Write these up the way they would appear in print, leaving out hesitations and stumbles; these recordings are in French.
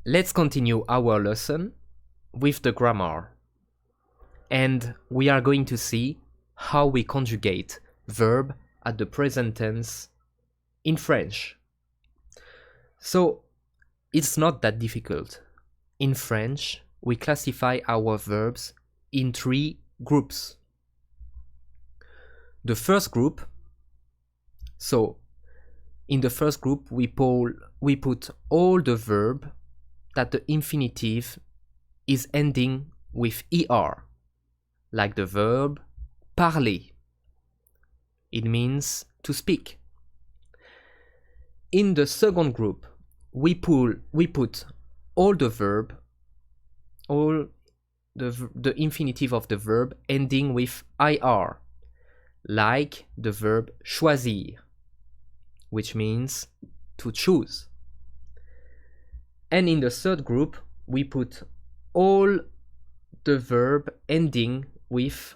Let's continue our lesson with the grammar. And we are going to see how we conjugate verb at the present tense in French. So, it's not that difficult. In French, we classify our verbs in 3 groups. The first group, so in the first group we put all the verb that the infinitive is ending with er, like the verb parler. It means to speak. In the second group, we put all the verb, all the infinitive of the verb ending with ir, like the verb choisir, which means to choose. And in the third group, we put all the verb ending with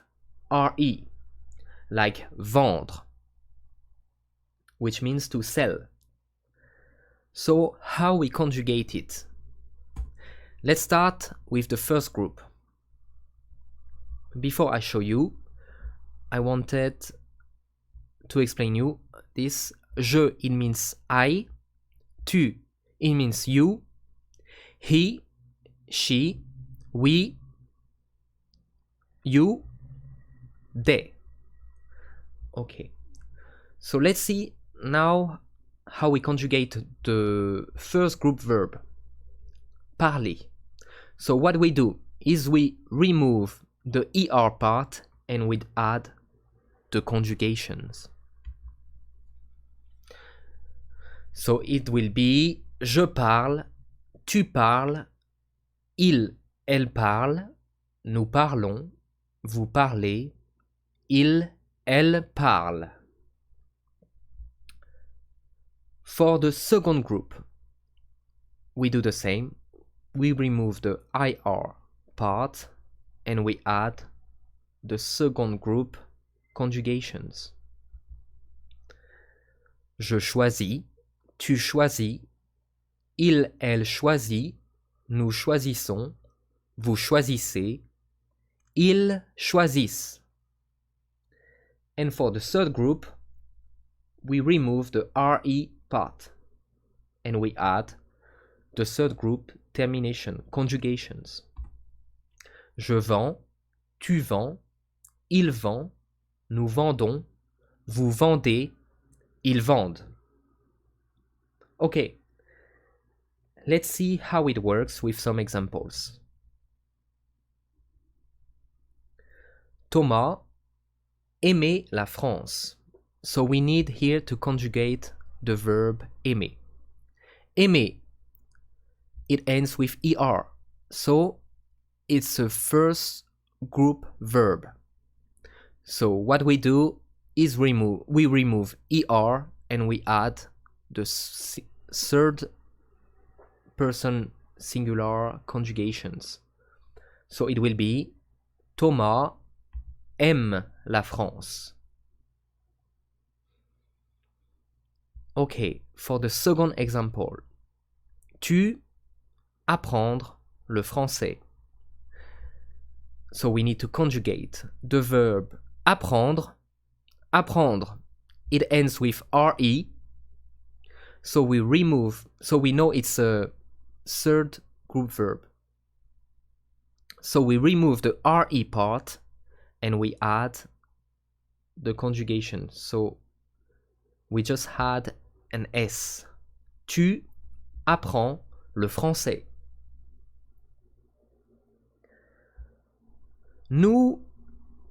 re, like vendre, which means to sell. So how we conjugate it? Let's start with the first group. Before I show you, I wanted to explain you this. Je, it means I. Tu, it means you. He, she, we, you, they. Okay. So let's see now how we conjugate the first group verb, parler. So what we do is we remove the er part and we add the conjugations. So it will be je parle, tu parles, il, elle parle, nous parlons, vous parlez, il, elle parle. For the second group, we do the same. We remove the ir part and we add the second group conjugations. Je choisis, tu choisis, il, elle choisit, nous choisissons, vous choisissez, ils choisissent. And for the third group, we remove the re part and we add the third group termination conjugations. Je vends, tu vends, il vend, nous vendons, vous vendez, ils vendent. Okay, let's see how it works with some examples. Thomas aimait la France. So we need here to conjugate the verb aimer. Aimer, it ends with er, so it's a first group verb. So what we do is we remove er and we add the third person singular conjugations. So it will be Thomas aime la France. Okay, for the second example, tu apprendre le français. So we need to conjugate the verb apprendre. Apprendre, it ends with re. So we know it's a third group verb. So we remove the re part and we add the conjugation. So we just had an S. Tu apprends le français. Nous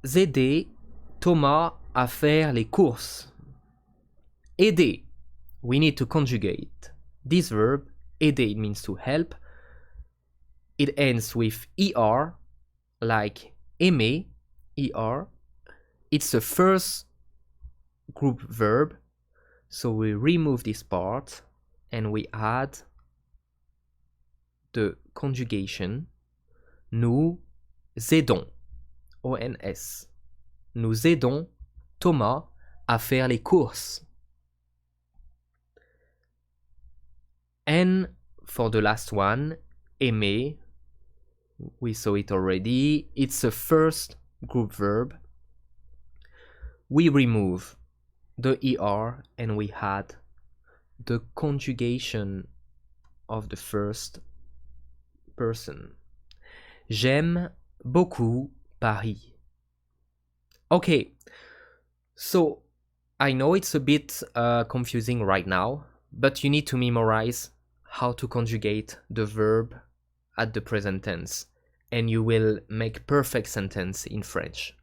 aider Thomas à faire les courses. Aider. We need to conjugate this verb. Aider, it means to help. It ends with er, like aimer, er. It's the first group verb. So we remove this part and we add the conjugation. Nous aidons, ONS. Nous aidons Thomas à faire les courses. And for the last one, aimer, we saw it already. It's a first group verb. We remove the ER and we add the conjugation of the first person. J'aime beaucoup Paris. Okay, so I know it's a bit confusing right now, but you need to memorize how to conjugate the verb at the present tense, and you will make perfect sentence in French.